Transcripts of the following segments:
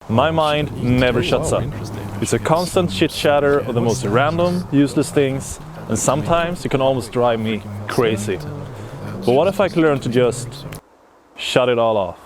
My mind never shuts up. It's a constant chit-chatter of the most random, useless things, and sometimes it can almost drive me crazy. But what if I could learn to just shut it all off?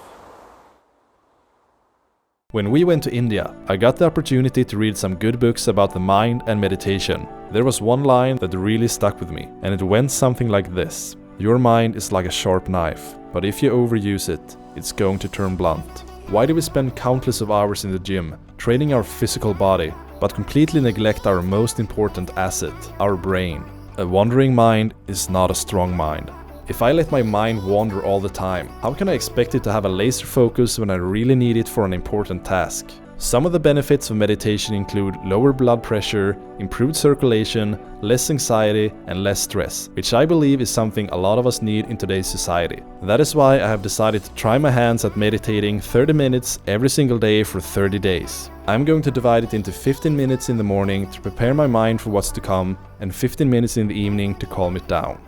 When we went to India, I got the opportunity to read some good books about the mind and meditation. There was one line that really stuck with me, and it went something like this. Your mind is like a sharp knife, but if you overuse it, it's going to turn blunt. Why do we spend countless of hours in the gym, training our physical body, but completely neglect our most important asset, our brain? A wandering mind is not a strong mind. If I let my mind wander all the time, how can I expect it to have a laser focus when I really need it for an important task? Some of the benefits of meditation include lower blood pressure, improved circulation, less anxiety, and less stress, which I believe is something a lot of us need in today's society. That is why I have decided to try my hands at meditating 30 minutes every single day for 30 days. I'm going to divide it into 15 minutes in the morning to prepare my mind for what's to come, and 15 minutes in the evening to calm it down.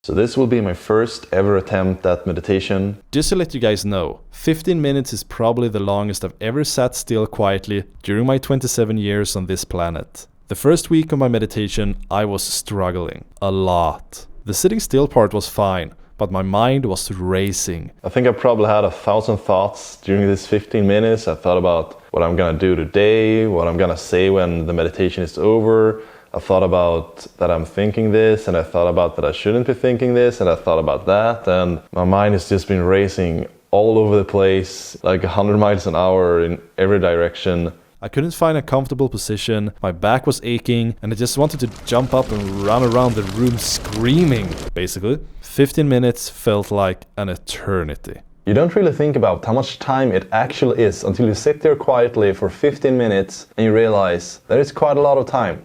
So this will be my first ever attempt at meditation. Just to let you guys know, 15 minutes is probably the longest I've ever sat still quietly during my 27 years on this planet. The first week of my meditation, I was struggling a lot. The sitting still part was fine, but my mind was racing. I think I probably had 1,000 thoughts during this 15 minutes. I thought about what I'm gonna do today, what I'm gonna say when the meditation is over. I thought about that I'm thinking this, and I thought about that I shouldn't be thinking this, and I thought about that, and my mind has just been racing all over the place, like 100 miles an hour in every direction. I couldn't find a comfortable position, my back was aching, and I just wanted to jump up and run around the room screaming, basically. 15 minutes felt like an eternity. You don't really think about how much time it actually is until you sit there quietly for 15 minutes and you realize that it's quite a lot of time.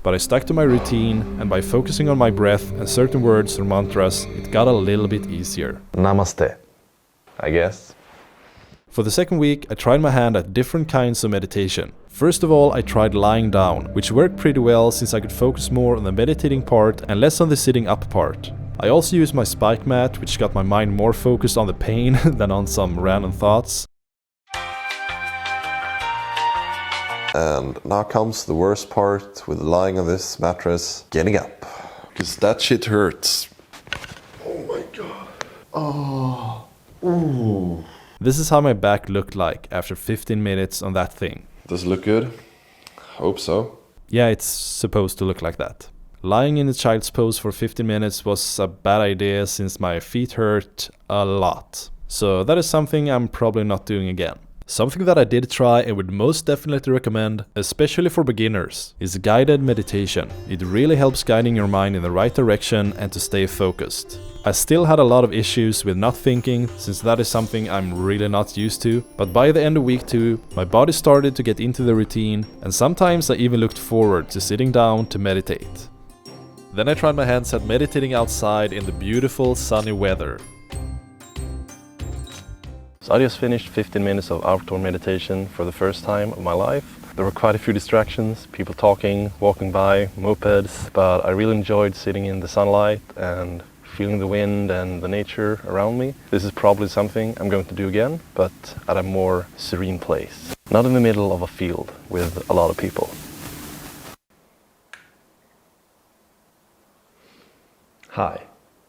But I stuck to my routine, and by focusing on my breath and certain words or mantras, it got a little bit easier. Namaste, I guess. For the second week, I tried my hand at different kinds of meditation. First of all, I tried lying down, which worked pretty well since I could focus more on the meditating part and less on the sitting up part. I also used my spike mat, which got my mind more focused on the pain than on some random thoughts. And now comes the worst part with lying on this mattress, getting up. Because that shit hurts. Oh my god. Oh. Ooh. This is how my back looked like after 15 minutes on that thing. Does it look good? Hope so. Yeah, it's supposed to look like that. Lying in the child's pose for 15 minutes was a bad idea since my feet hurt a lot. So that is something I'm probably not doing again. Something that I did try and would most definitely recommend, especially for beginners, is guided meditation. It really helps guiding your mind in the right direction and to stay focused. I still had a lot of issues with not thinking, since that is something I'm really not used to, but by the end of week 2, my body started to get into the routine, and sometimes I even looked forward to sitting down to meditate. Then I tried my hands at meditating outside in the beautiful sunny weather. So I just finished 15 minutes of outdoor meditation for the first time of my life. There were quite a few distractions, people talking, walking by, mopeds, but I really enjoyed sitting in the sunlight and feeling the wind and the nature around me. This is probably something I'm going to do again, but at a more serene place. Not in the middle of a field with a lot of people. Hi.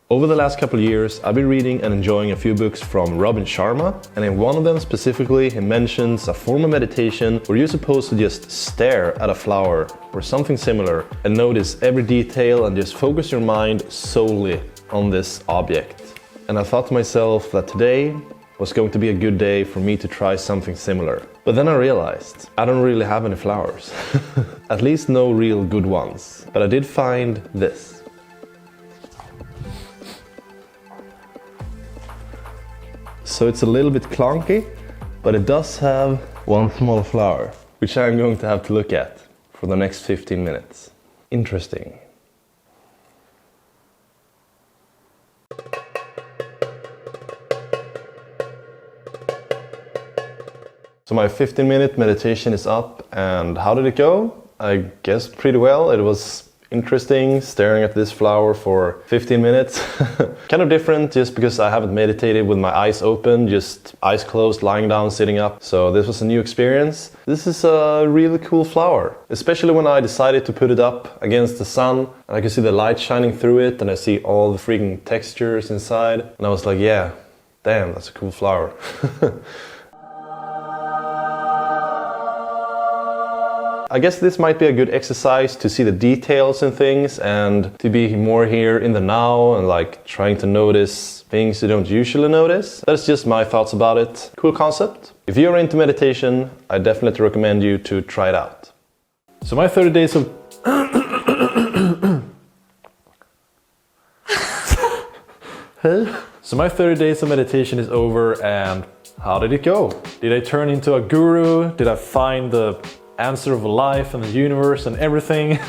Over the last couple of years, I've been reading and enjoying a few books from Robin Sharma, and in one of them specifically, he mentions a form of meditation where you're supposed to just stare at a flower or something similar and notice every detail and just focus your mind solely on this object. And I thought to myself that today was going to be a good day for me to try something similar. But then I realized I don't really have any flowers. At least no real good ones. But I did find this. So it's a little bit clunky, but it does have one small flower, which I'm going to have to look at for the next 15 minutes. Interesting. So my 15-minute meditation is up, and how did it go? I guess pretty well. It was interesting staring at this flower for 15 minutes. Kind of different just because I haven't meditated with my eyes open, just eyes closed, lying down, sitting up. So this was a new experience. This is a really cool flower, especially when I decided to put it up against the sun and I could see the light shining through it and I see all the freaking textures inside. And I was like, yeah, damn, that's a cool flower. I guess this might be a good exercise to see the details in things and to be more here in the now and like trying to notice things you don't usually notice. That's just my thoughts about it. Cool concept. If you're into meditation, I definitely recommend you to try it out. So my 30 days of... So my 30 days of meditation is over, and how did it go? Did I turn into a guru? Did I find the answer of life and the universe and everything?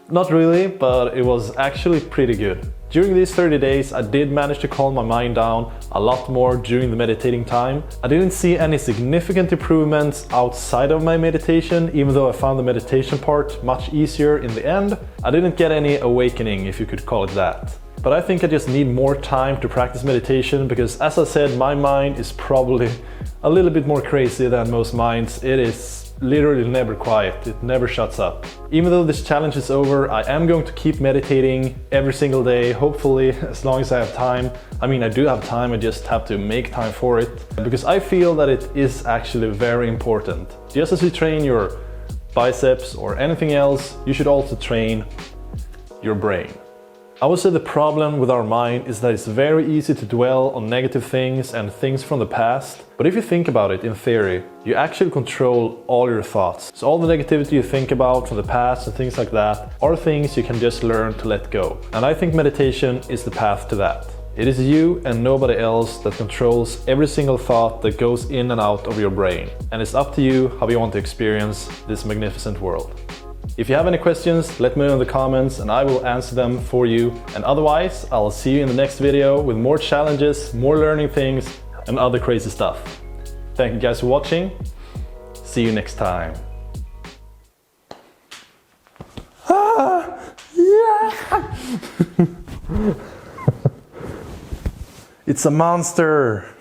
Not really, but it was actually pretty good. During these 30 days, I did manage to calm my mind down a lot more during the meditating time. I didn't see any significant improvements outside of my meditation, even though I found the meditation part much easier in the end. I didn't get any awakening, if you could call it that. But I think I just need more time to practice meditation because, as I said, my mind is probably a little bit more crazy than most minds. It is literally never quiet, it never shuts up. Even though this challenge is over, I am going to keep meditating every single day, hopefully, as long as I have time. I mean, I do have time, I just have to make time for it. Because I feel that it is actually very important. Just as you train your biceps or anything else, you should also train your brain. I would say the problem with our mind is that it's very easy to dwell on negative things and things from the past. But if you think about it in theory, you actually control all your thoughts. So all the negativity you think about from the past and things like that are things you can just learn to let go. And I think meditation is the path to that. It is you and nobody else that controls every single thought that goes in and out of your brain. And it's up to you how you want to experience this magnificent world. If you have any questions, let me know in the comments and I will answer them for you. And otherwise, I'll see you in the next video with more challenges, more learning things, and other crazy stuff. Thank you guys for watching. See you next time. Yeah! It's a monster!